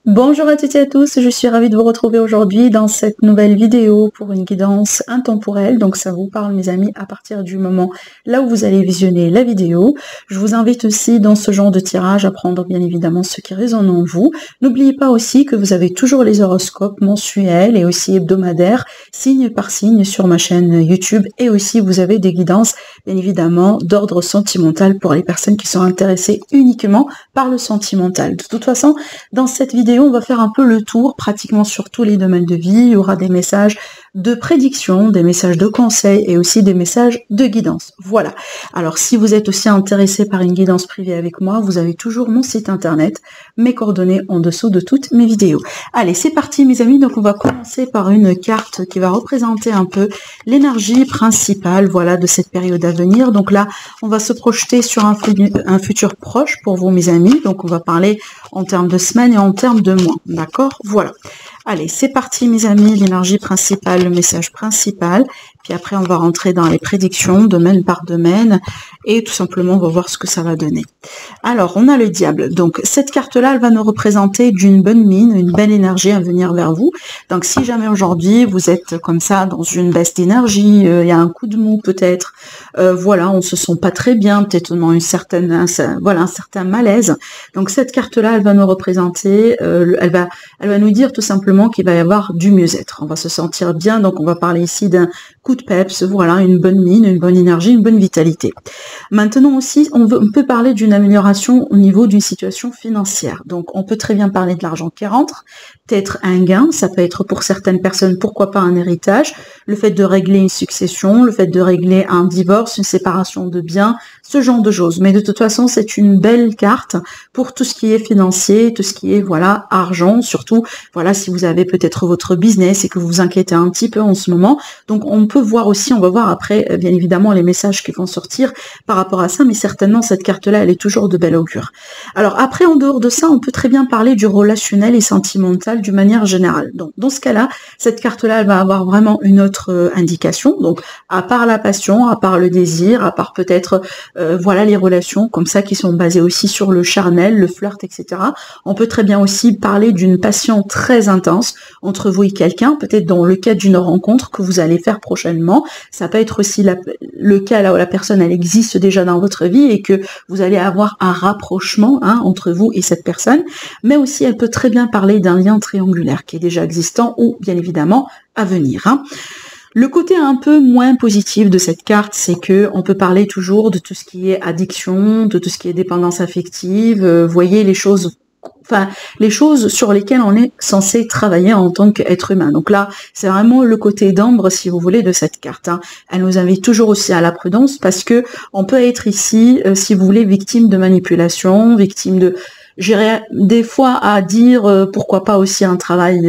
Bonjour à toutes et à tous, je suis ravie de vous retrouver aujourd'hui dans cette nouvelle vidéo pour une guidance intemporelle. Donc ça vous parle mes amis à partir du moment là où vous allez visionner la vidéo. Je vous invite aussi dans ce genre de tirage à prendre bien évidemment ce qui résonne en vous. N'oubliez pas aussi que vous avez toujours les horoscopes mensuels et aussi hebdomadaires, signe par signe sur ma chaîne YouTube, et aussi vous avez des guidances bien évidemment d'ordre sentimental pour les personnes qui sont intéressées uniquement par le sentimental. De toute façon, dans cette vidéo, on va faire un peu le tour pratiquement sur tous les domaines de vie. Il y aura des messages de prédiction, des messages de conseils et aussi des messages de guidance. Voilà. Alors, si vous êtes aussi intéressé par une guidance privée avec moi, vous avez toujours mon site internet, mes coordonnées en dessous de toutes mes vidéos. Allez, c'est parti mes amis. Donc, on va commencer par une carte qui va représenter un peu l'énergie principale, voilà, de cette période à venir. Donc là, on va se projeter sur un futur proche pour vous mes amis. Donc, on va parler en termes de semaines et en termes de mois. D'accord? Voilà. Allez, c'est parti mes amis, l'énergie principale, le message principal. Puis après, on va rentrer dans les prédictions, domaine par domaine. Et tout simplement, on va voir ce que ça va donner. Alors, on a le diable. Donc, cette carte-là, elle va nous représenter d'une bonne mine, une belle énergie à venir vers vous. Donc, si jamais aujourd'hui, vous êtes comme ça, dans une baisse d'énergie, il y a un coup de mou peut-être, voilà, on se sent pas très bien, peut-être on a un certain malaise. Donc, cette carte-là, elle va nous représenter, elle va nous dire tout simplement qu'il va y avoir du mieux-être. On va se sentir bien, donc on va parler ici d'un coup de peps, voilà, une bonne mine, une bonne énergie, une bonne vitalité. Maintenant aussi, on peut parler d'une amélioration au niveau d'une situation financière. Donc, on peut très bien parler de l'argent qui rentre, peut-être un gain, ça peut être pour certaines personnes, pourquoi pas un héritage, le fait de régler une succession, le fait de régler un divorce, une séparation de biens, ce genre de choses. Mais de toute façon, c'est une belle carte pour tout ce qui est financier, tout ce qui est, voilà, argent, surtout, voilà, si vous avez peut-être votre business et que vous vous inquiétez un petit peu en ce moment. Donc, on peut voir aussi, on va voir après, bien évidemment, les messages qui vont sortir par rapport à ça, mais certainement, cette carte-là, elle est toujours de bel augure. Alors, après, en dehors de ça, on peut très bien parler du relationnel et sentimental d'une manière générale. Donc, dans ce cas-là, cette carte-là, elle va avoir vraiment une autre indication. Donc, à part la passion, à part le désir, à part peut-être, voilà, les relations comme ça qui sont basées aussi sur le charnel, le flirt, etc. On peut très bien aussi parler d'une passion très intense entre vous et quelqu'un, peut-être dans le cadre d'une rencontre que vous allez faire prochainement. Ça peut être aussi le cas là où la personne, elle existe déjà dans votre vie et que vous allez avoir un rapprochement entre vous et cette personne. Mais aussi, elle peut très bien parler d'un lien triangulaire qui est déjà existant ou bien évidemment à venir. Le côté un peu moins positif de cette carte, c'est que on peut parler toujours de tout ce qui est addiction, de tout ce qui est dépendance affective. Voyez les choses, enfin les choses sur lesquelles on est censé travailler en tant qu'être humain. Donc là, c'est vraiment le côté d'ambre, si vous voulez, de cette carte. Elle nous invite toujours aussi à la prudence parce que on peut être ici, si vous voulez, victime de manipulation, victime de... J'irais des fois à dire pourquoi pas aussi un travail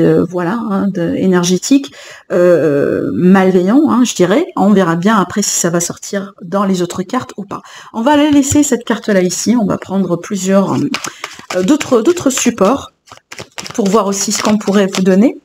énergétique malveillant, je dirais. On verra bien après si ça va sortir dans les autres cartes ou pas. On va la laisser cette carte là ici. On va prendre plusieurs d'autres supports pour voir aussi ce qu'on pourrait vous donner.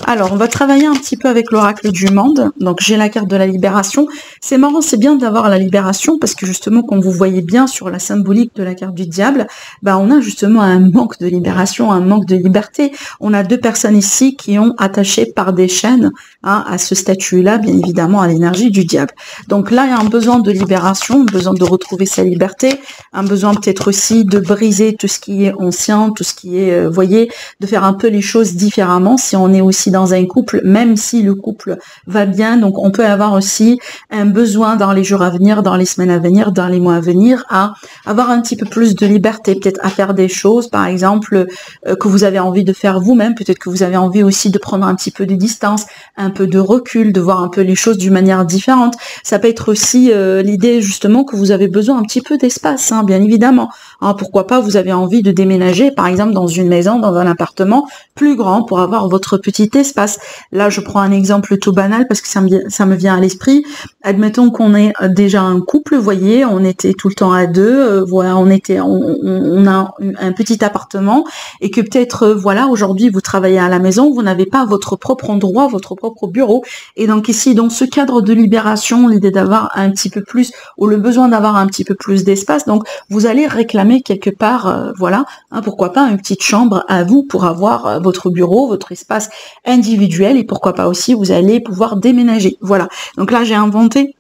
Alors, on va travailler un petit peu avec l'oracle du monde. Donc, j'ai la carte de la libération. C'est marrant, c'est bien d'avoir la libération parce que justement, comme vous voyez bien sur la symbolique de la carte du diable, on a justement un manque de libération, un manque de liberté. On a deux personnes ici qui ont attaché par des chaînes à ce statut-là, bien évidemment, à l'énergie du diable. Donc là, il y a un besoin de libération, un besoin de retrouver sa liberté, un besoin peut-être aussi de briser tout ce qui est ancien, tout ce qui est, voyez, de faire un peu les choses différemment si on est aussi dans un couple, même si le couple va bien. Donc on peut avoir aussi un besoin dans les jours à venir, dans les semaines à venir, dans les mois à venir, à avoir un petit peu plus de liberté, peut-être à faire des choses, par exemple, que vous avez envie de faire vous-même, peut-être que vous avez envie aussi de prendre un petit peu de distance, un peu de recul, de voir un peu les choses d'une manière différente. Ça peut être aussi l'idée justement que vous avez besoin un petit peu d'espace, bien évidemment. Pourquoi pas, vous avez envie de déménager, par exemple, dans une maison, dans un appartement plus grand pour avoir votre petit espace. Là, je prends un exemple tout banal parce que ça me vient à l'esprit. Admettons qu'on est déjà un couple, vous voyez, on était tout le temps à deux, voilà, on a un petit appartement et que peut-être, voilà, aujourd'hui vous travaillez à la maison, vous n'avez pas votre propre endroit, votre propre bureau. Et donc ici, dans ce cadre de libération, l'idée d'avoir un petit peu plus ou le besoin d'avoir un petit peu plus d'espace, donc vous allez réclamer quelque part, voilà, pourquoi pas une petite chambre à vous pour avoir avoir votre bureau, votre espace individuel et pourquoi pas aussi vous allez pouvoir déménager. Voilà. Donc là, j'ai inventé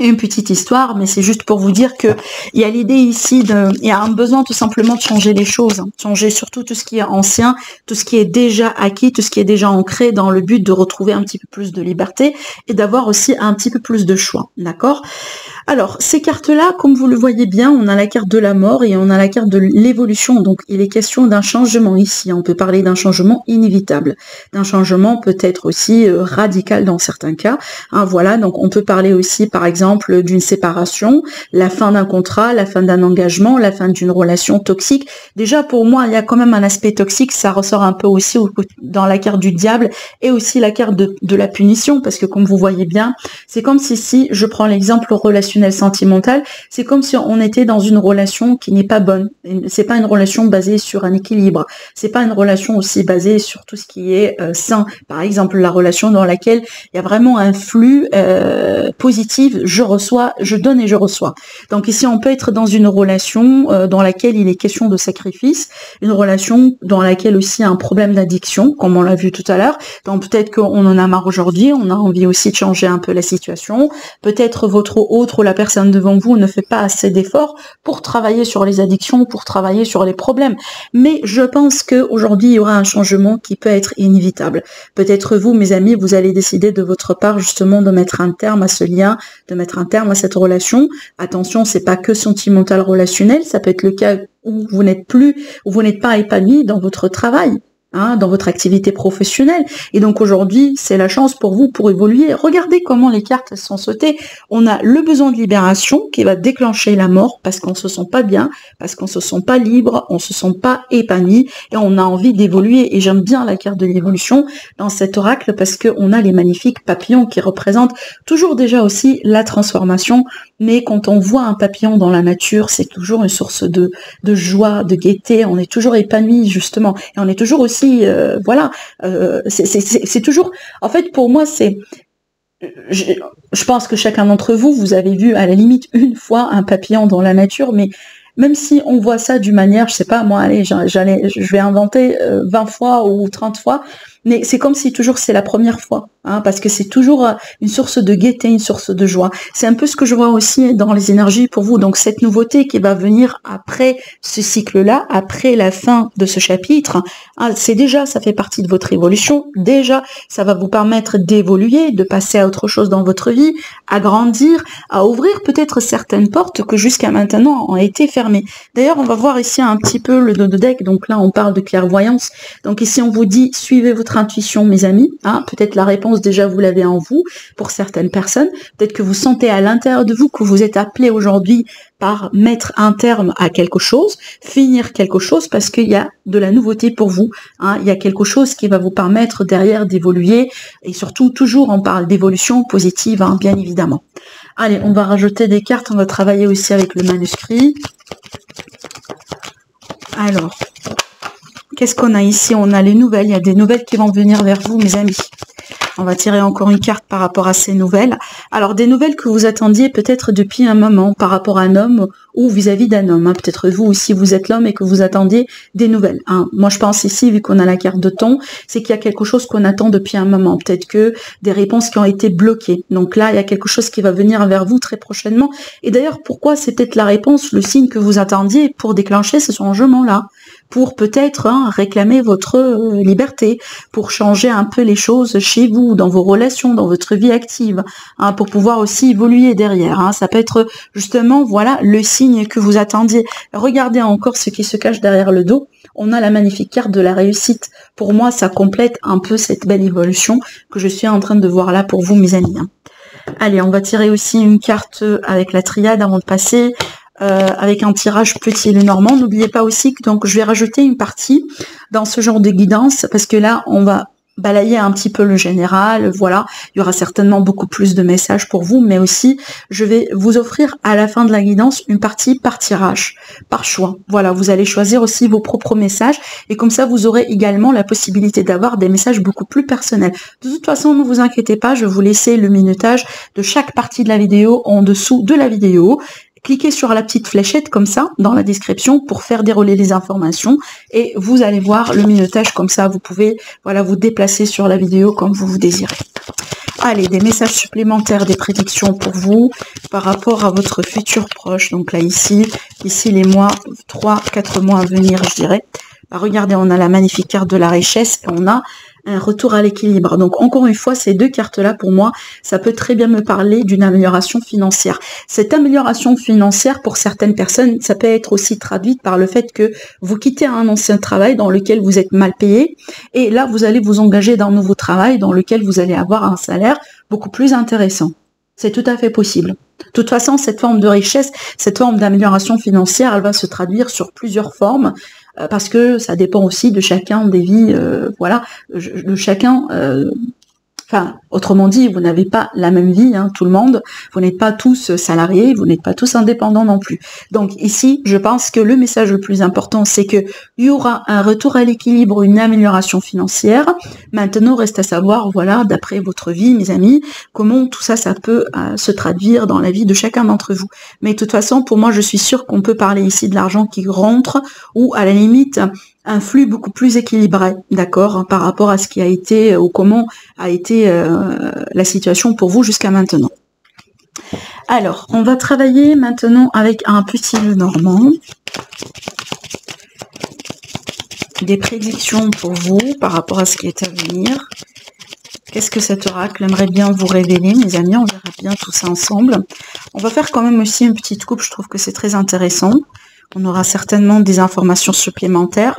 une petite histoire, mais c'est juste pour vous dire que il y a l'idée ici il y a un besoin tout simplement de changer les choses, hein. Changer surtout tout ce qui est ancien, tout ce qui est déjà acquis, tout ce qui est déjà ancré dans le but de retrouver un petit peu plus de liberté et d'avoir aussi un petit peu plus de choix, d'accord? Alors, ces cartes-là, comme vous le voyez bien, on a la carte de la mort et on a la carte de l'évolution. Donc, il est question d'un changement ici. On peut parler d'un changement inévitable, d'un changement peut-être aussi radical dans certains cas. Hein, voilà, donc on peut parler aussi, par exemple, d'une séparation, la fin d'un contrat, la fin d'un engagement, la fin d'une relation toxique. Déjà, pour moi, il y a quand même un aspect toxique. Ça ressort un peu aussi dans la carte du diable et aussi la carte de la punition, parce que comme vous voyez bien, c'est comme si je prends l'exemple relationnel sentimentale, c'est comme si on était dans une relation qui n'est pas bonne. C'est pas une relation basée sur un équilibre. C'est pas une relation aussi basée sur tout ce qui est sain. Par exemple, la relation dans laquelle il y a vraiment un flux positif, je reçois, je donne et je reçois. Donc ici, on peut être dans une relation dans laquelle il est question de sacrifice, une relation dans laquelle aussi il y a un problème d'addiction, comme on l'a vu tout à l'heure. Donc peut-être qu'on en a marre aujourd'hui, on a envie aussi de changer un peu la situation. Peut-être votre autre, la personne devant vous ne fait pas assez d'efforts pour travailler sur les addictions, pour travailler sur les problèmes. Mais je pense qu'aujourd'hui, il y aura un changement qui peut être inévitable. Peut-être vous, mes amis, vous allez décider de votre part justement de mettre un terme à ce lien, de mettre un terme à cette relation. Attention, c'est pas que sentimental relationnel, ça peut être le cas où vous n'êtes pas épanoui dans votre travail. Hein, dans votre activité professionnelle. Et donc aujourd'hui, c'est la chance pour vous pour évoluer. Regardez comment les cartes sont sautées. On a le besoin de libération qui va déclencher la mort parce qu'on se sent pas bien, parce qu'on se sent pas libre, on se sent pas épanoui et on a envie d'évoluer. Et j'aime bien la carte de l'évolution dans cet oracle parce que on a les magnifiques papillons qui représentent toujours déjà aussi la transformation. Mais quand on voit un papillon dans la nature, c'est toujours une source de joie, de gaieté. On est toujours épanoui justement et on est toujours aussi voilà, c'est toujours, en fait pour moi je pense que chacun d'entre vous, vous avez vu à la limite une fois un papillon dans la nature, mais même si on voit ça d'une manière, je sais pas, moi, allez, je vais inventer 20 fois ou 30 fois, mais c'est comme si toujours c'est la première fois, hein, parce que c'est toujours une source de gaieté, une source de joie. C'est un peu ce que je vois aussi dans les énergies pour vous. Donc cette nouveauté qui va venir après ce cycle-là, après la fin de ce chapitre, hein, c'est déjà, ça fait partie de votre évolution. Déjà, ça va vous permettre d'évoluer, de passer à autre chose dans votre vie, à grandir, à ouvrir peut-être certaines portes que jusqu'à maintenant ont été fermées. D'ailleurs, on va voir ici un petit peu le dos de deck. Donc là, on parle de clairvoyance. Donc ici, on vous dit, suivez votre intuition, mes amis. Hein, peut-être la réponse, déjà, vous l'avez en vous pour certaines personnes. Peut-être que vous sentez à l'intérieur de vous que vous êtes appelé aujourd'hui par mettre un terme à quelque chose, finir quelque chose, parce qu'il y a de la nouveauté pour vous. Hein, il y a quelque chose qui va vous permettre derrière d'évoluer. Et surtout, toujours, on parle d'évolution positive, hein, bien évidemment. Allez, on va rajouter des cartes. On va travailler aussi avec le manuscrit. Alors, qu'est-ce qu'on a ici? On a les nouvelles. Il y a des nouvelles qui vont venir vers vous, mes amis. On va tirer encore une carte par rapport à ces nouvelles. Alors, des nouvelles que vous attendiez peut-être depuis un moment par rapport à un homme ou vis-à-vis d'un homme. Hein. Peut-être vous aussi, vous êtes l'homme et que vous attendiez des nouvelles. Hein. Moi, je pense ici, vu qu'on a la carte de ton, c'est qu'il y a quelque chose qu'on attend depuis un moment. Peut-être que des réponses qui ont été bloquées. Donc là, il y a quelque chose qui va venir vers vous très prochainement. Et d'ailleurs, pourquoi c'est peut-être la réponse, le signe que vous attendiez pour déclencher ce changement-là? Pour peut-être réclamer votre liberté, pour changer un peu les choses chez vous, dans vos relations, dans votre vie active, hein, pour pouvoir aussi évoluer derrière. Hein. Ça peut être justement, voilà, le signe que vous attendiez. Regardez encore ce qui se cache derrière le dos. On a la magnifique carte de la réussite. Pour moi, ça complète un peu cette belle évolution que je suis en train de voir là pour vous, mes amis. Hein. Allez, on va tirer aussi une carte avec la triade avant de passer. Avec un tirage petit et normand. N'oubliez pas aussi que donc je vais rajouter une partie dans ce genre de guidance parce que là on va balayer un petit peu le général, voilà, il y aura certainement beaucoup plus de messages pour vous, mais aussi je vais vous offrir à la fin de la guidance une partie par tirage, par choix. Voilà, vous allez choisir aussi vos propres messages et comme ça vous aurez également la possibilité d'avoir des messages beaucoup plus personnels. De toute façon, ne vous inquiétez pas, je vais vous laisser le minutage de chaque partie de la vidéo en dessous de la vidéo cliquez sur la petite fléchette comme ça dans la description pour faire dérouler les informations et vous allez voir le minutage comme ça. Vous pouvez voilà vous déplacer sur la vidéo comme vous désirez. Allez, des messages supplémentaires, des prédictions pour vous par rapport à votre futur proche. Donc là ici les mois 3-4 mois à venir, je dirais. Bah, regardez, on a la magnifique carte de la richesse et on a un retour à l'équilibre. Donc encore une fois, ces deux cartes-là, pour moi, ça peut très bien me parler d'une amélioration financière. Cette amélioration financière, pour certaines personnes, ça peut être aussi traduite par le fait que vous quittez un ancien travail dans lequel vous êtes mal payé, et là, vous allez vous engager dans un nouveau travail dans lequel vous allez avoir un salaire beaucoup plus intéressant. C'est tout à fait possible. De toute façon, cette forme de richesse, cette forme d'amélioration financière, elle va se traduire sur plusieurs formes, parce que ça dépend aussi de chacun des vies, voilà, de chacun. Enfin, autrement dit, vous n'avez pas la même vie, hein, tout le monde. Vous n'êtes pas tous salariés, vous n'êtes pas tous indépendants non plus. Donc ici, je pense que le message le plus important, c'est que il y aura un retour à l'équilibre, une amélioration financière. Maintenant, reste à savoir, voilà, d'après votre vie, mes amis, comment tout ça, ça peut se traduire dans la vie de chacun d'entre vous. Mais de toute façon, pour moi, je suis sûre qu'on peut parler ici de l'argent qui rentre ou à la limite un flux beaucoup plus équilibré, d'accord, par rapport à ce qui a été ou comment a été la situation pour vous jusqu'à maintenant. Alors, on va travailler maintenant avec un petit Lenormand. Des prédictions pour vous par rapport à ce qui est à venir. Qu'est-ce que cet oracle aimerait bien vous révéler, mes amis? On verra bien tout ça ensemble. On va faire quand même aussi une petite coupe, je trouve que c'est très intéressant. On aura certainement des informations supplémentaires.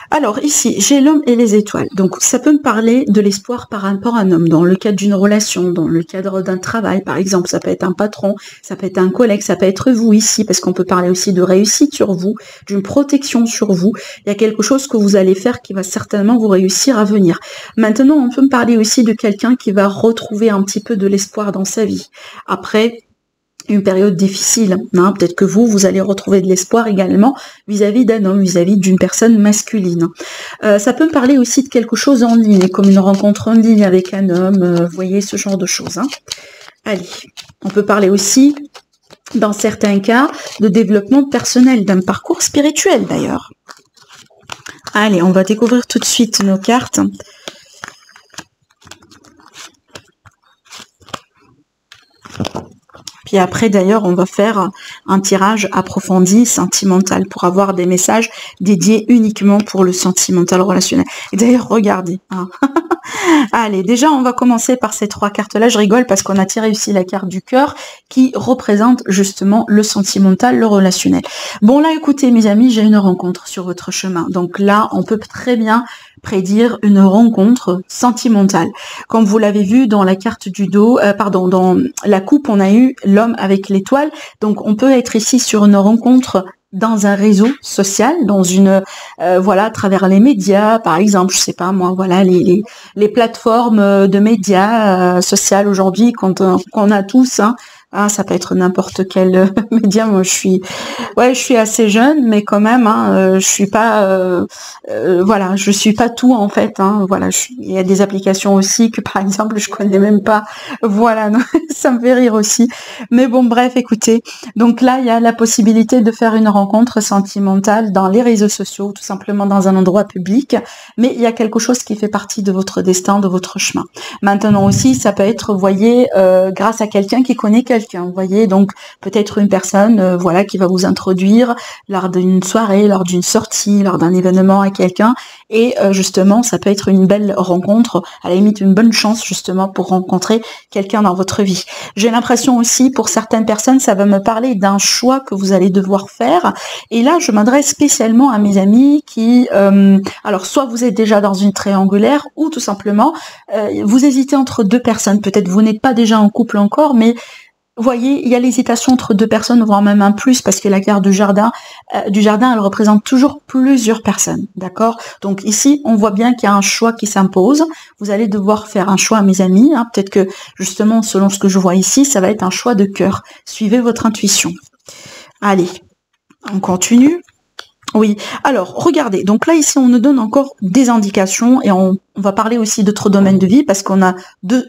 Alors ici, j'ai l'homme et les étoiles. Donc ça peut me parler de l'espoir par rapport à un homme, dans le cadre d'une relation, dans le cadre d'un travail, par exemple. Ça peut être un patron, ça peut être un collègue, ça peut être vous ici, parce qu'on peut parler aussi de réussite sur vous, d'une protection sur vous. Il y a quelque chose que vous allez faire qui va certainement vous réussir à venir. Maintenant, on peut me parler aussi de quelqu'un qui va retrouver un petit peu de l'espoir dans sa vie. Après une période difficile, hein. Peut-être que vous allez retrouver de l'espoir également vis-à-vis d'un homme, vis-à-vis d'une personne masculine. Ça peut me parler aussi de quelque chose en ligne, comme une rencontre en ligne avec un homme, vous voyez, ce genre de choses. Hein. Allez, on peut parler aussi, dans certains cas, de développement personnel, d'un parcours spirituel d'ailleurs. Allez, on va découvrir tout de suite nos cartes. Puis après, d'ailleurs, on va faire un tirage approfondi, sentimental, pour avoir des messages dédiés uniquement pour le sentimental relationnel. Et d'ailleurs, regardez. Hein. Allez, déjà, on va commencer par ces trois cartes-là. Je rigole parce qu'on a tiré aussi la carte du cœur qui représente justement le sentimental, le relationnel. Bon, là, écoutez, mes amis, j'ai une rencontre sur votre chemin. Donc là, on peut très bien prédire une rencontre sentimentale. Comme vous l'avez vu dans la carte du dos, dans la coupe, on a eu l'homme avec l'étoile. Donc, on peut être ici sur une rencontre dans un réseau social, dans une voilà, à travers les médias, par exemple, je sais pas moi, voilà, les plateformes de médias sociales aujourd'hui qu'on a tous, hein. Ah, ça peut être n'importe quel média. Moi, je suis assez jeune, mais quand même, hein, je suis pas, voilà, je suis pas tout en fait. Hein, voilà, il y a des applications aussi que, par exemple, je connais même pas. Voilà, non, ça me fait rire aussi. Mais bon, bref, écoutez. Donc là, il y a la possibilité de faire une rencontre sentimentale dans les réseaux sociaux, tout simplement dans un endroit public. Mais il y a quelque chose qui fait partie de votre destin, de votre chemin. Maintenant aussi, ça peut être, vous voyez, grâce à quelqu'un qui connaît quelqu'un. Vous voyez, donc peut-être une personne voilà, qui va vous introduire lors d'une soirée, lors d'une sortie, lors d'un événement à quelqu'un, et justement ça peut être une belle rencontre, à la limite une bonne chance justement pour rencontrer quelqu'un dans votre vie. J'ai l'impression aussi pour certaines personnes ça va me parler d'un choix que vous allez devoir faire, et là je m'adresse spécialement à mes amis qui alors soit vous êtes déjà dans une triangulaire ou tout simplement vous hésitez entre deux personnes, peut-être vous n'êtes pas déjà en couple encore, mais vous voyez, il y a l'hésitation entre deux personnes, voire même un plus, parce que la carte du jardin, elle représente toujours plusieurs personnes, d'accord? Donc ici, on voit bien qu'il y a un choix qui s'impose. Vous allez devoir faire un choix, mes amis. Hein. Peut-être que, justement, selon ce que je vois ici, ça va être un choix de cœur. Suivez votre intuition. Allez, on continue. Oui, alors regardez, donc là ici on nous donne encore des indications et on on va parler aussi d'autres domaines de vie parce qu'on a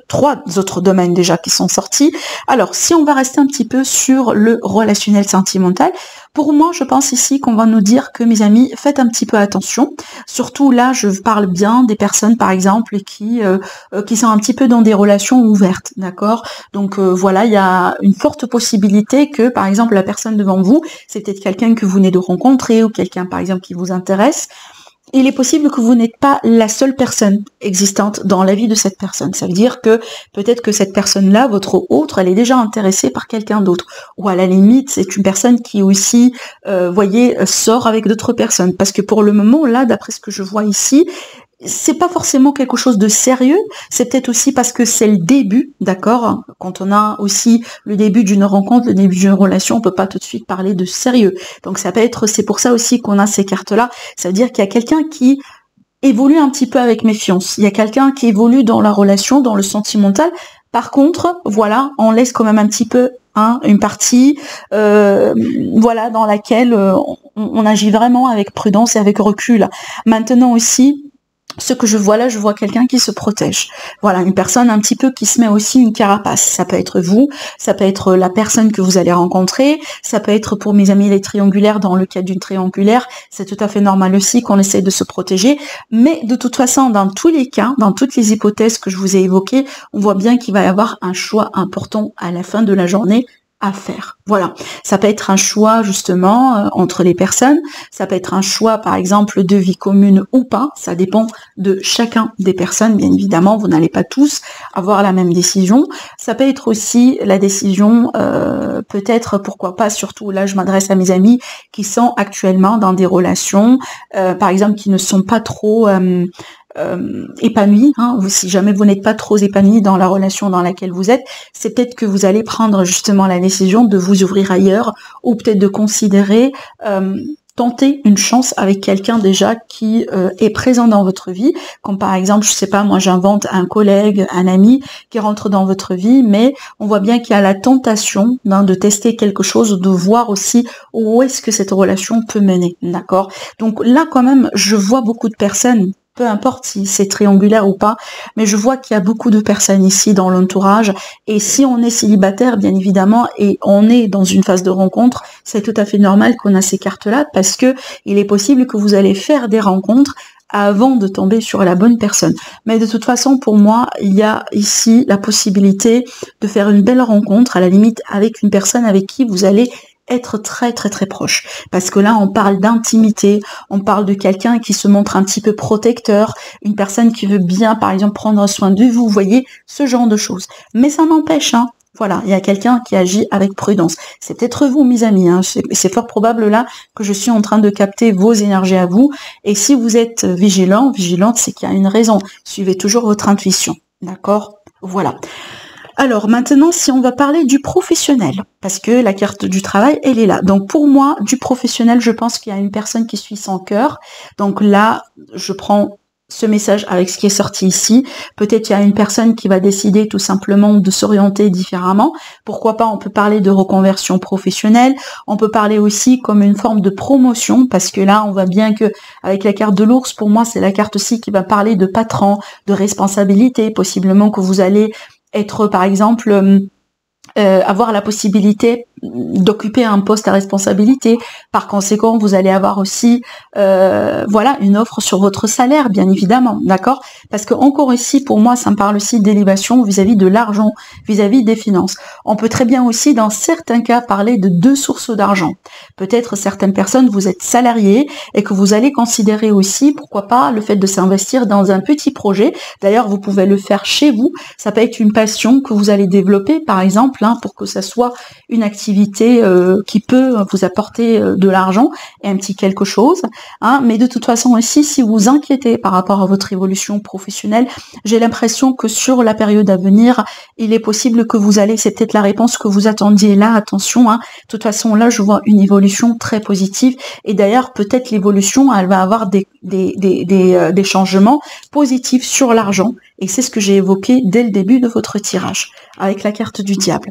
3 autres domaines déjà qui sont sortis. Alors, si on va rester un petit peu sur le relationnel sentimental, pour moi, je pense ici qu'on va nous dire que, mes amis, faites un petit peu attention. Surtout là, je parle bien des personnes, par exemple, qui sont un petit peu dans des relations ouvertes, d'accord? Donc voilà, il y a une forte possibilité que, par exemple, la personne devant vous, c'est peut-être quelqu'un que vous venez de rencontrer ou quelqu'un, par exemple, qui vous intéresse. Il est possible que vous n'êtes pas la seule personne existante dans la vie de cette personne. Ça veut dire que peut-être que cette personne-là, votre autre, elle est déjà intéressée par quelqu'un d'autre. Ou à la limite, c'est une personne qui aussi, voyez, sort avec d'autres personnes. Parce que pour le moment, là, d'après ce que je vois ici, c'est pas forcément quelque chose de sérieux, c'est peut-être aussi parce que c'est le début, d'accord? Quand on a aussi le début d'une rencontre, le début d'une relation, on peut pas tout de suite parler de sérieux. Donc ça peut être, c'est pour ça aussi qu'on a ces cartes-là. Ça veut dire qu'il y a quelqu'un qui évolue un petit peu avec méfiance. Il y a quelqu'un qui évolue dans la relation, dans le sentimental. Par contre, voilà, on laisse quand même un petit peu une partie, voilà, dans laquelle on agit vraiment avec prudence et avec recul. Maintenant aussi, ce que je vois là, je vois quelqu'un qui se protège. Voilà, une personne un petit peu qui se met aussi une carapace. Ça peut être vous, ça peut être la personne que vous allez rencontrer, ça peut être pour mes amis les triangulaires, dans le cas d'une triangulaire, c'est tout à fait normal aussi qu'on essaie de se protéger. Mais de toute façon, dans tous les cas, dans toutes les hypothèses que je vous ai évoquées, on voit bien qu'il va y avoir un choix important à la fin de la journée à faire. Voilà, ça peut être un choix justement entre les personnes, ça peut être un choix par exemple de vie commune ou pas, ça dépend de chacun des personnes, bien évidemment, vous n'allez pas tous avoir la même décision. Ça peut être aussi la décision, peut-être, pourquoi pas, surtout là je m'adresse à mes amis qui sont actuellement dans des relations, par exemple qui ne sont pas trop épanoui, hein. Si jamais vous n'êtes pas trop épanoui dans la relation dans laquelle vous êtes, c'est peut-être que vous allez prendre justement la décision de vous ouvrir ailleurs, ou peut-être de considérer tenter une chance avec quelqu'un déjà qui est présent dans votre vie, comme par exemple, je sais pas, moi j'invente un collègue, un ami qui rentre dans votre vie, mais on voit bien qu'il y a la tentation de tester quelque chose, de voir aussi où est-ce que cette relation peut mener, d'accord? Donc là quand même, je vois beaucoup de personnes, peu importe si c'est triangulaire ou pas, mais je vois qu'il y a beaucoup de personnes ici dans l'entourage, et si on est célibataire, bien évidemment, et on est dans une phase de rencontre, c'est tout à fait normal qu'on a ces cartes-là, parce que il est possible que vous allez faire des rencontres avant de tomber sur la bonne personne. Mais de toute façon, pour moi, il y a ici la possibilité de faire une belle rencontre, à la limite avec une personne avec qui vous allez être très très très proche, parce que là on parle d'intimité, on parle de quelqu'un qui se montre un petit peu protecteur, une personne qui veut bien par exemple prendre soin de vous, vous voyez, ce genre de choses. Mais ça n'empêche, hein, voilà, il y a quelqu'un qui agit avec prudence. C'est peut-être vous, mes amis, hein, c'est fort probable là que je suis en train de capter vos énergies à vous, et si vous êtes vigilante, c'est qu'il y a une raison. Suivez toujours votre intuition, d'accord? Voilà. Alors maintenant, si on va parler du professionnel, parce que la carte du travail, elle est là. Donc pour moi, du professionnel, je pense qu'il y a une personne qui suit son cœur. Donc là, je prends ce message avec ce qui est sorti ici. Peut-être il y a une personne qui va décider tout simplement de s'orienter différemment. Pourquoi pas, on peut parler de reconversion professionnelle. On peut parler aussi comme une forme de promotion, parce que là, on voit bien que avec la carte de l'ours, pour moi, c'est la carte aussi qui va parler de patron, de responsabilité, possiblement que vous allez être, par exemple, avoir la possibilité d'occuper un poste à responsabilité. Par conséquent, vous allez avoir aussi voilà, une offre sur votre salaire, bien évidemment, d'accord? Parce que encore ici, pour moi, ça me parle aussi d'élévation vis-à-vis de l'argent, vis-à-vis des finances. On peut très bien aussi, dans certains cas, parler de 2 sources d'argent. Peut-être certaines personnes, vous êtes salariés et que vous allez considérer aussi, pourquoi pas, le fait de s'investir dans un petit projet. D'ailleurs, vous pouvez le faire chez vous. Ça peut être une passion que vous allez développer, par exemple, hein, pour que ça soit une activité qui peut vous apporter de l'argent et un petit quelque chose, hein. Mais de toute façon aussi, si vous vous inquiétez par rapport à votre évolution professionnelle, j'ai l'impression que sur la période à venir, il est possible que vous allez, c'est peut-être la réponse que vous attendiez là, attention, hein. De toute façon là, je vois une évolution très positive, et d'ailleurs peut-être l'évolution, elle va avoir des changements positifs sur l'argent, et c'est ce que j'ai évoqué dès le début de votre tirage. avec la carte du diable.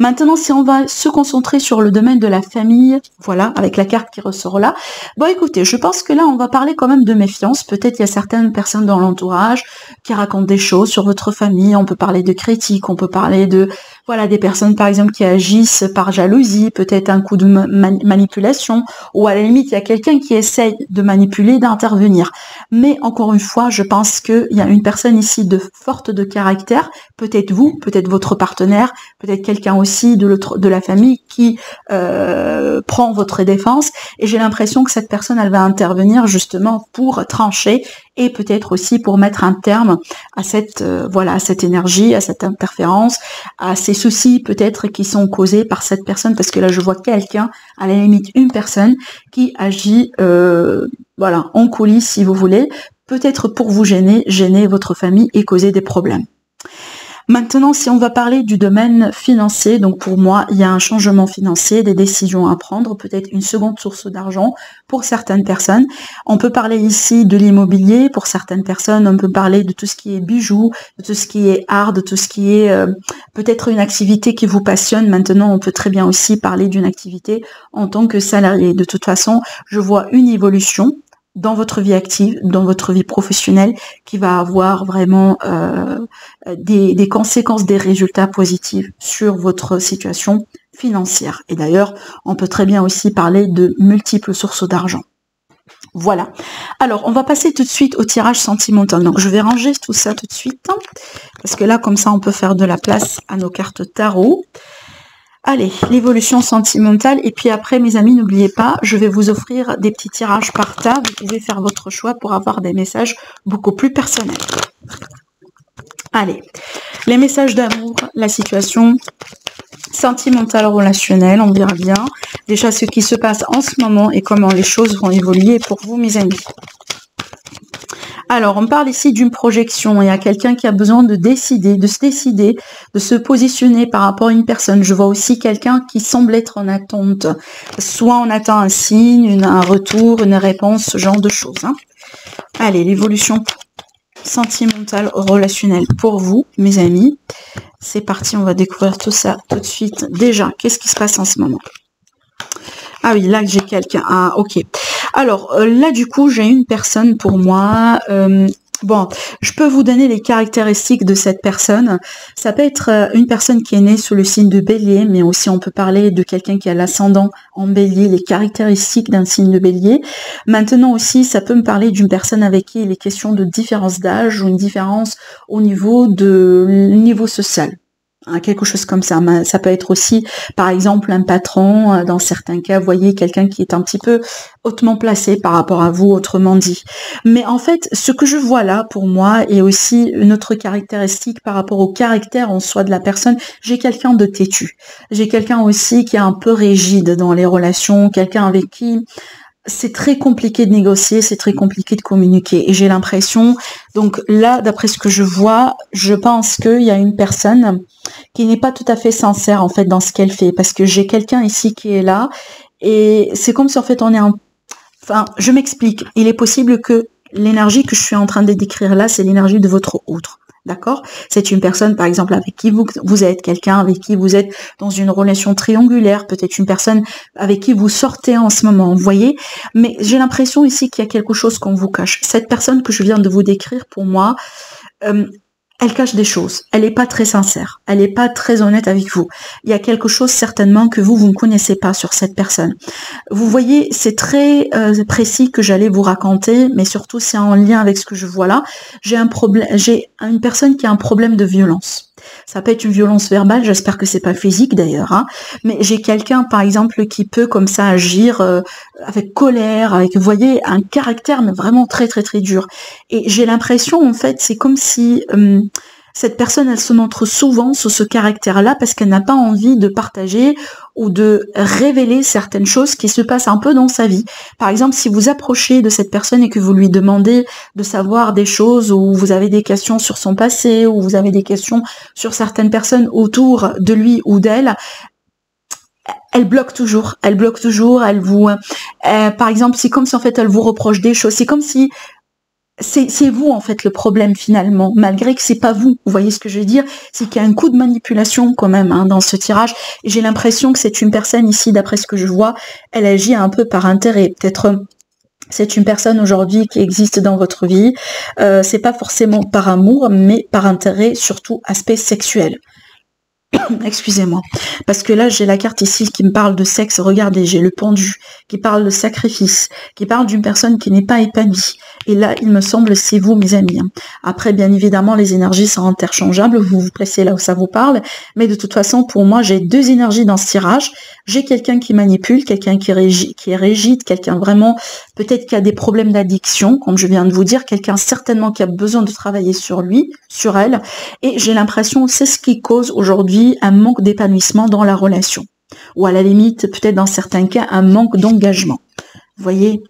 Maintenant, si on va se concentrer sur le domaine de la famille, voilà, avec la carte qui ressort là, bon écoutez, je pense que là, on va parler quand même de méfiance. Peut-être il y a certaines personnes dans l'entourage qui racontent des choses sur votre famille, on peut parler de critiques, on peut parler de, voilà, des personnes par exemple qui agissent par jalousie, peut-être un coup de manipulation, ou à la limite, il y a quelqu'un qui essaye de manipuler, d'intervenir. Mais encore une fois, je pense qu'il y a une personne ici de forte de caractère, peut-être vous, peut-être votre partenaire, peut-être quelqu'un aussi de la famille qui prend votre défense, et j'ai l'impression que cette personne, elle va intervenir justement pour trancher et peut-être aussi pour mettre un terme à cette voilà, à cette énergie, à cette interférence, à ces soucis peut-être qui sont causés par cette personne, parce que là je vois quelqu'un, à la limite une personne qui agit voilà, en coulisses si vous voulez, peut-être pour vous gêner votre famille et causer des problèmes. Maintenant, si on va parler du domaine financier, donc pour moi, il y a un changement financier, des décisions à prendre, peut-être une seconde source d'argent pour certaines personnes. On peut parler ici de l'immobilier pour certaines personnes, on peut parler de tout ce qui est bijoux, de tout ce qui est art, de tout ce qui est peut-être une activité qui vous passionne. Maintenant, on peut très bien aussi parler d'une activité en tant que salarié. De toute façon, je vois une évolution dans votre vie active, dans votre vie professionnelle, qui va avoir vraiment des conséquences, des résultats positifs sur votre situation financière. Et d'ailleurs, on peut très bien aussi parler de multiples sources d'argent. Voilà. Alors, on va passer tout de suite au tirage sentimental. Donc, je vais ranger tout ça tout de suite, hein, parce que là, comme ça, on peut faire de la place à nos cartes tarot. Allez, l'évolution sentimentale. Et puis après, mes amis, n'oubliez pas, je vais vous offrir des petits tirages par tas. Vous pouvez faire votre choix pour avoir des messages beaucoup plus personnels. Allez, les messages d'amour, la situation sentimentale, relationnelle, on verra bien. Déjà, ce qui se passe en ce moment et comment les choses vont évoluer pour vous, mes amis. Alors, on parle ici d'une projection. Il y a quelqu'un qui a besoin de décider, de se positionner par rapport à une personne. Je vois aussi quelqu'un qui semble être en attente. Soit on attend un signe, un retour, une réponse, ce genre de choses. Hein. Allez, l'évolution sentimentale, relationnelle pour vous, mes amis. C'est parti, on va découvrir tout ça tout de suite. Déjà, qu'est-ce qui se passe en ce moment ? Ah oui, là j'ai quelqu'un. Ah, ok. Alors là du coup j'ai une personne pour moi. Bon, je peux vous donner les caractéristiques de cette personne. Ça peut être une personne qui est née sous le signe de Bélier, mais aussi on peut parler de quelqu'un qui a l'ascendant en Bélier, les caractéristiques d'un signe de Bélier. Maintenant aussi, ça peut me parler d'une personne avec qui il est question de différence d'âge ou une différence au niveau social. Quelque chose comme ça. Ça peut être aussi, par exemple, un patron, dans certains cas, vous voyez, quelqu'un qui est un petit peu hautement placé par rapport à vous, autrement dit. Mais en fait, ce que je vois là, pour moi, est aussi une autre caractéristique par rapport au caractère en soi de la personne. J'ai quelqu'un de têtu. J'ai quelqu'un aussi qui est un peu rigide dans les relations, quelqu'un avec qui c'est très compliqué de négocier, c'est très compliqué de communiquer. Et j'ai l'impression, donc là, d'après ce que je vois, je pense qu'il y a une personne qui n'est pas tout à fait sincère, en fait, dans ce qu'elle fait. Parce que j'ai quelqu'un ici qui est là, et c'est comme si, en fait, Enfin, je m'explique. Il est possible que l'énergie que je suis en train de décrire là, c'est l'énergie de votre autre. D'accord? C'est une personne, par exemple, avec qui vous êtes, quelqu'un avec qui vous êtes dans une relation triangulaire, peut-être une personne avec qui vous sortez en ce moment, vous voyez? Mais j'ai l'impression ici qu'il y a quelque chose qu'on vous cache. Cette personne que je viens de vous décrire, pour moi, elle cache des choses. Elle n'est pas très sincère. Elle n'est pas très honnête avec vous. Il y a quelque chose certainement que vous ne connaissez pas sur cette personne. Vous voyez, c'est très précis que j'allais vous raconter, mais surtout c'est en lien avec ce que je vois là. J'ai une personne qui a un problème de violence. Ça peut être une violence verbale, j'espère que c'est pas physique d'ailleurs, hein. Mais j'ai quelqu'un par exemple qui peut comme ça agir avec colère, avec, vous voyez, un caractère mais vraiment très très très dur. Et j'ai l'impression en fait, c'est comme si cette personne, elle se montre souvent sur ce caractère-là parce qu'elle n'a pas envie de partager ou de révéler certaines choses qui se passent un peu dans sa vie. Par exemple, si vous approchez de cette personne et que vous lui demandez de savoir des choses, ou vous avez des questions sur son passé, ou vous avez des questions sur certaines personnes autour de lui ou d'elle, elle bloque toujours, elle vous, par exemple, c'est comme si en fait elle vous reproche des choses, c'est comme si c'est vous en fait le problème finalement, malgré que c'est pas vous. Vous voyez ce que je veux dire? C'est qu'il y a un coup de manipulation quand même hein, dans ce tirage. Et j'ai l'impression que c'est une personne ici, d'après ce que je vois, elle agit un peu par intérêt. Peut-être c'est une personne aujourd'hui qui existe dans votre vie. C'est pas forcément par amour, mais par intérêt, surtout aspect sexuel. Excusez-moi. Parce que là, j'ai la carte ici qui me parle de sexe. Regardez, j'ai le pendu, qui parle de sacrifice, qui parle d'une personne qui n'est pas épanouie. Et là, il me semble, c'est vous, mes amis. Après, bien évidemment, les énergies sont interchangeables. Vous vous placez là où ça vous parle. Mais de toute façon, pour moi, j'ai deux énergies dans ce tirage. J'ai quelqu'un qui manipule, quelqu'un qui est rigide, quelqu'un vraiment, peut-être qui a des problèmes d'addiction, comme je viens de vous dire, quelqu'un certainement qui a besoin de travailler sur lui, sur elle. Et j'ai l'impression, c'est ce qui cause aujourd'hui un manque d'épanouissement dans la relation. Ou à la limite, peut-être dans certains cas, un manque d'engagement. Vous voyez?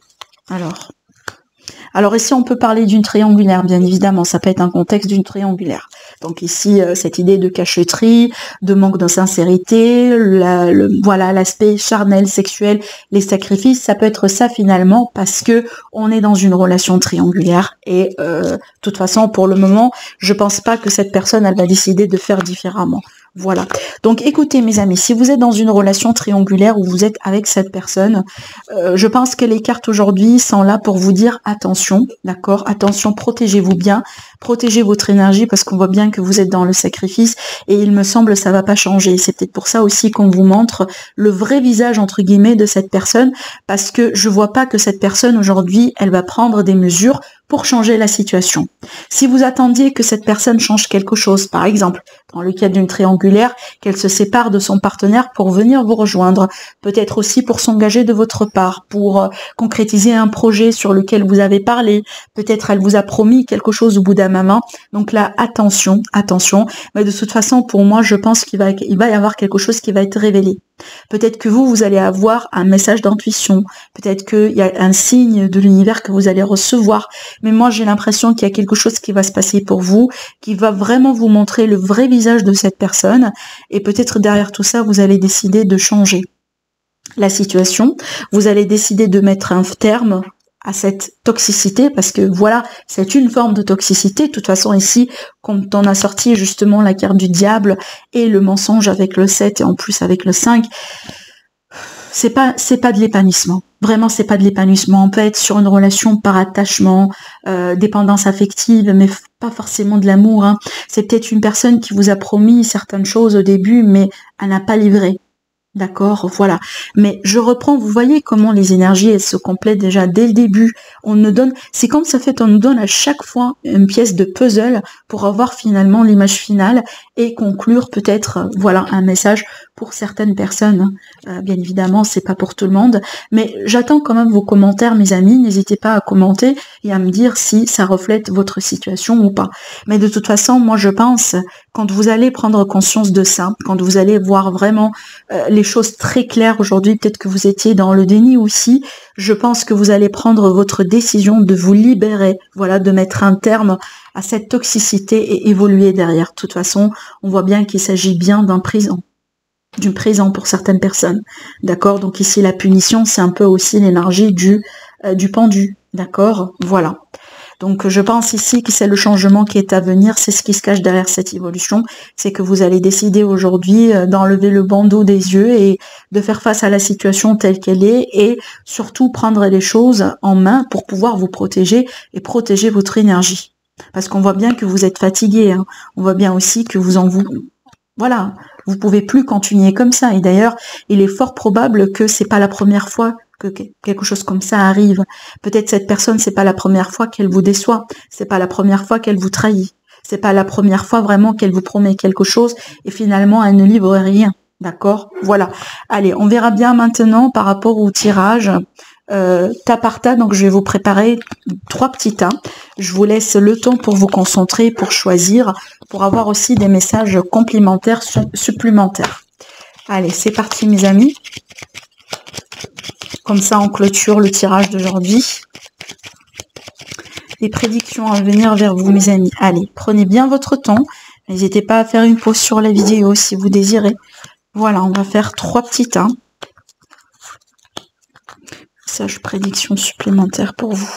Alors ici, on peut parler d'une triangulaire, bien évidemment. Ça peut être un contexte d'une triangulaire. Donc ici, cette idée de cacheterie, de manque de sincérité, voilà, l'aspect charnel, sexuel, les sacrifices, ça peut être ça finalement, parce que on est dans une relation triangulaire. Et de toute façon, pour le moment, je pense pas que cette personne, elle va décider de faire différemment. Voilà. Donc écoutez mes amis, si vous êtes dans une relation triangulaire où vous êtes avec cette personne, je pense que les cartes aujourd'hui sont là pour vous dire attention, d'accord? Attention, protégez-vous bien, protégez votre énergie parce qu'on voit bien que vous êtes dans le sacrifice et il me semble ça va pas changer. C'est peut-être pour ça aussi qu'on vous montre le vrai visage entre guillemets de cette personne parce que je vois pas que cette personne aujourd'hui, elle va prendre des mesures pour changer la situation. Si vous attendiez que cette personne change quelque chose, par exemple, dans le cas d'une triangulaire, qu'elle se sépare de son partenaire pour venir vous rejoindre, peut-être aussi pour s'engager de votre part, pour concrétiser un projet sur lequel vous avez parlé, peut-être elle vous a promis quelque chose au bout d'un moment, donc là, attention, attention, mais de toute façon, pour moi, je pense qu'il va y avoir quelque chose qui va être révélé. Peut-être que vous allez avoir un message d'intuition, peut-être qu'il y a un signe de l'univers que vous allez recevoir, mais moi j'ai l'impression qu'il y a quelque chose qui va se passer pour vous, qui va vraiment vous montrer le vrai visage de cette personne, et peut-être derrière tout ça, vous allez décider de changer la situation, vous allez décider de mettre un terme à cette toxicité, parce que voilà, c'est une forme de toxicité. De toute façon, ici, quand on a sorti justement la carte du diable et le mensonge avec le 7 et en plus avec le 5, c'est pas de l'épanouissement. Vraiment, c'est pas de l'épanouissement. On peut être sur une relation par attachement, dépendance affective, mais pas forcément de l'amour. Hein. C'est peut-être une personne qui vous a promis certaines choses au début, mais elle n'a pas livré. D'accord, voilà. Mais je reprends, vous voyez comment les énergies, elles se complètent déjà dès le début. On nous donne, c'est comme ça fait, on nous donne à chaque fois une pièce de puzzle pour avoir finalement l'image finale et conclure peut-être, voilà, un message pour certaines personnes. Bien évidemment, c'est pas pour tout le monde, mais j'attends quand même vos commentaires, mes amis. N'hésitez pas à commenter et à me dire si ça reflète votre situation ou pas. Mais de toute façon, moi je pense, quand vous allez prendre conscience de ça, quand vous allez voir vraiment les choses très claires aujourd'hui, peut-être que vous étiez dans le déni aussi, je pense que vous allez prendre votre décision de vous libérer, voilà, de mettre un terme à cette toxicité et évoluer derrière. De toute façon, on voit bien qu'il s'agit bien d'un présent. Du présent pour certaines personnes, d'accord? Donc ici la punition, c'est un peu aussi l'énergie du pendu, d'accord? Voilà. Donc je pense ici que c'est le changement qui est à venir, c'est ce qui se cache derrière cette évolution, c'est que vous allez décider aujourd'hui d'enlever le bandeau des yeux et de faire face à la situation telle qu'elle est et surtout prendre les choses en main pour pouvoir vous protéger et protéger votre énergie. Parce qu'on voit bien que vous êtes fatigué, hein. On voit bien aussi que voilà, vous pouvez plus continuer comme ça. Et d'ailleurs, il est fort probable que c'est pas la première fois que quelque chose comme ça arrive. Peut-être cette personne, c'est pas la première fois qu'elle vous déçoit. C'est pas la première fois qu'elle vous trahit. C'est pas la première fois vraiment qu'elle vous promet quelque chose et finalement elle ne livre rien. D'accord? Voilà. Allez, on verra bien maintenant par rapport au tirage. Tas par tas, donc je vais vous préparer 3 petits tas. Je vous laisse le temps pour vous concentrer, pour choisir, pour avoir aussi des messages complémentaires, supplémentaires. Allez, c'est parti mes amis. Comme ça, on clôture le tirage d'aujourd'hui. Les prédictions à venir vers vous mes amis. Allez, prenez bien votre temps. N'hésitez pas à faire une pause sur la vidéo si vous désirez. Voilà, on va faire 3 petits tas. Message prédiction supplémentaire pour vous.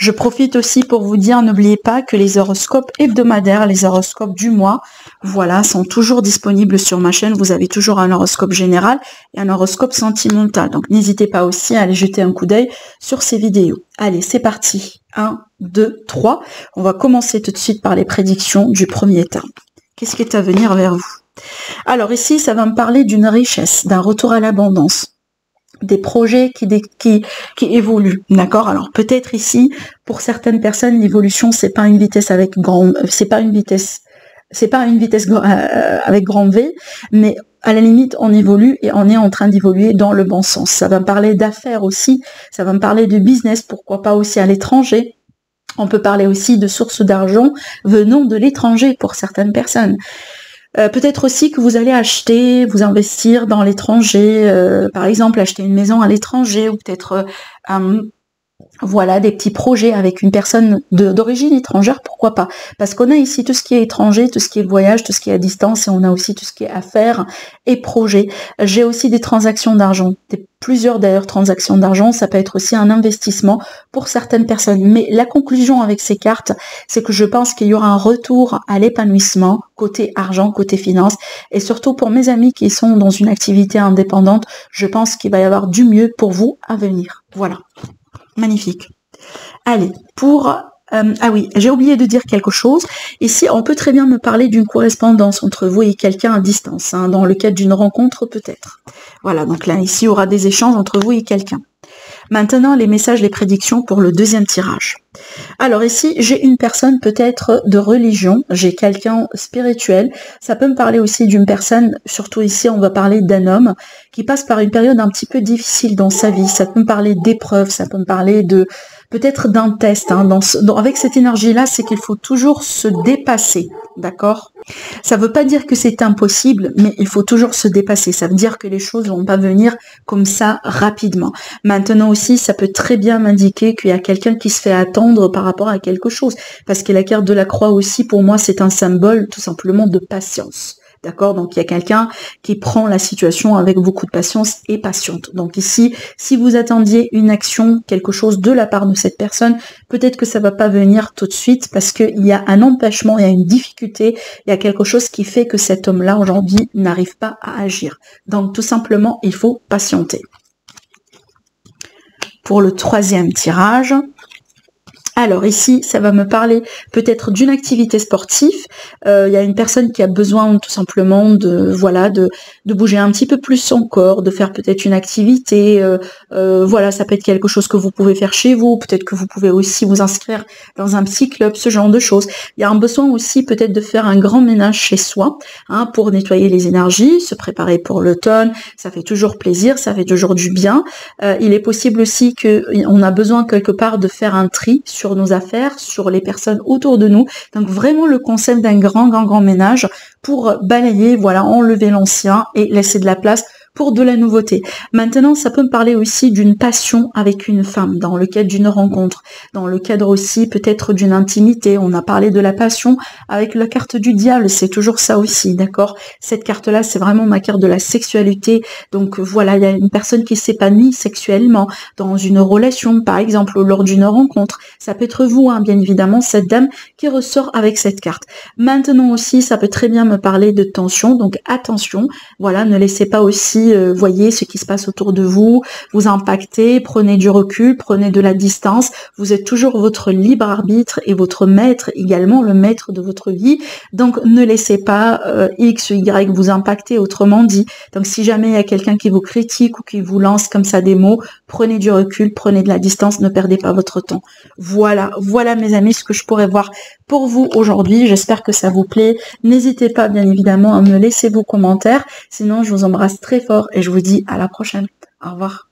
Je profite aussi pour vous dire, n'oubliez pas que les horoscopes hebdomadaires, les horoscopes du mois, voilà, sont toujours disponibles sur ma chaîne. Vous avez toujours un horoscope général et un horoscope sentimental. Donc n'hésitez pas aussi à aller jeter un coup d'œil sur ces vidéos. Allez, c'est parti. 1, 2, 3. On va commencer tout de suite par les prédictions du premier temps. Qu'est-ce qui est à venir vers vous? Alors ici, ça va me parler d'une richesse, d'un retour à l'abondance, des projets qui évoluent, d'accord? Alors peut-être ici, pour certaines personnes, l'évolution, c'est pas une vitesse avec avec grand V, mais à la limite, on évolue et on est en train d'évoluer dans le bon sens. Ça va me parler d'affaires aussi, ça va me parler de business, pourquoi pas aussi à l'étranger. On peut parler aussi de sources d'argent venant de l'étranger pour certaines personnes. Peut-être aussi que vous allez acheter, vous investir dans l'étranger, par exemple acheter une maison à l'étranger, ou peut-être voilà, des petits projets avec une personne d'origine étrangère, pourquoi pas? Parce qu'on a ici tout ce qui est étranger, tout ce qui est voyage, tout ce qui est à distance, et on a aussi tout ce qui est affaires et projets. J'ai aussi des transactions d'argent, plusieurs d'ailleurs transactions d'argent, ça peut être aussi un investissement pour certaines personnes. Mais la conclusion avec ces cartes, c'est que je pense qu'il y aura un retour à l'épanouissement, côté argent, côté finance, et surtout pour mes amis qui sont dans une activité indépendante, je pense qu'il va y avoir du mieux pour vous à venir. Voilà. Magnifique. Allez, ah oui, j'ai oublié de dire quelque chose. Ici, on peut très bien me parler d'une correspondance entre vous et quelqu'un à distance, hein, dans le cadre d'une rencontre peut-être. Voilà, donc là, ici, il y aura des échanges entre vous et quelqu'un. Maintenant, les messages, les prédictions pour le deuxième tirage. Alors ici, j'ai une personne peut-être de religion, j'ai quelqu'un spirituel. Ça peut me parler aussi d'une personne, surtout ici, on va parler d'un homme qui passe par une période un petit peu difficile dans sa vie. Ça peut me parler d'épreuves, ça peut me parler de peut-être d'un test. Hein, avec cette énergie-là, c'est qu'il faut toujours se dépasser, d'accord? Ça ne veut pas dire que c'est impossible, mais il faut toujours se dépasser. Ça veut dire que les choses ne vont pas venir comme ça rapidement. Maintenant aussi, ça peut très bien m'indiquer qu'il y a quelqu'un qui se fait attendre par rapport à quelque chose. Parce que la carte de la croix aussi, pour moi, c'est un symbole tout simplement de patience. D'accord? Donc, il y a quelqu'un qui prend la situation avec beaucoup de patience et patiente. Donc ici, si vous attendiez une action, quelque chose de la part de cette personne, peut-être que ça va pas venir tout de suite parce qu'il y a un empêchement, il y a une difficulté, il y a quelque chose qui fait que cet homme-là, aujourd'hui, n'arrive pas à agir. Donc, tout simplement, il faut patienter. Pour le troisième tirage, alors ici, ça va me parler peut-être d'une activité sportive. Il y a une personne qui a besoin tout simplement de bouger un petit peu plus son corps, de faire peut-être une activité. Voilà, ça peut être quelque chose que vous pouvez faire chez vous. Peut-être que vous pouvez aussi vous inscrire dans un petit club, ce genre de choses. Il y a un besoin aussi peut-être de faire un grand ménage chez soi, hein, pour nettoyer les énergies, se préparer pour l'automne. Ça fait toujours plaisir, ça fait toujours du bien. Il est possible aussi qu'on a besoin quelque part de faire un tri sur nos affaires, sur les personnes autour de nous. Donc vraiment le concept d'un grand ménage pour balayer, voilà, enlever l'ancien et laisser de la place pour de la nouveauté. Maintenant, ça peut me parler aussi d'une passion avec une femme, dans le cadre d'une rencontre, dans le cadre aussi peut-être d'une intimité. On a parlé de la passion avec la carte du diable, c'est toujours ça aussi, d'accord? Cette carte-là, c'est vraiment ma carte de la sexualité. Donc voilà, il y a une personne qui s'épanouit sexuellement dans une relation, par exemple, ou lors d'une rencontre. Ça peut être vous, hein, bien évidemment, cette dame qui ressort avec cette carte. Maintenant aussi, ça peut très bien me parler de tension, donc attention, voilà, ne laissez pas aussi voyez ce qui se passe autour de vous, vous impactez, prenez du recul, prenez de la distance, vous êtes toujours votre libre arbitre et votre maître également, le maître de votre vie, donc ne laissez pas X ou Y vous impacter, autrement dit. Donc si jamais il y a quelqu'un qui vous critique ou qui vous lance comme ça des mots, prenez du recul, prenez de la distance, ne perdez pas votre temps. Voilà mes amis, ce que je pourrais voir pour vous aujourd'hui. J'espère que ça vous plaît. N'hésitez pas bien évidemment à me laisser vos commentaires, sinon je vous embrasse très fort et je vous dis à la prochaine. Au revoir.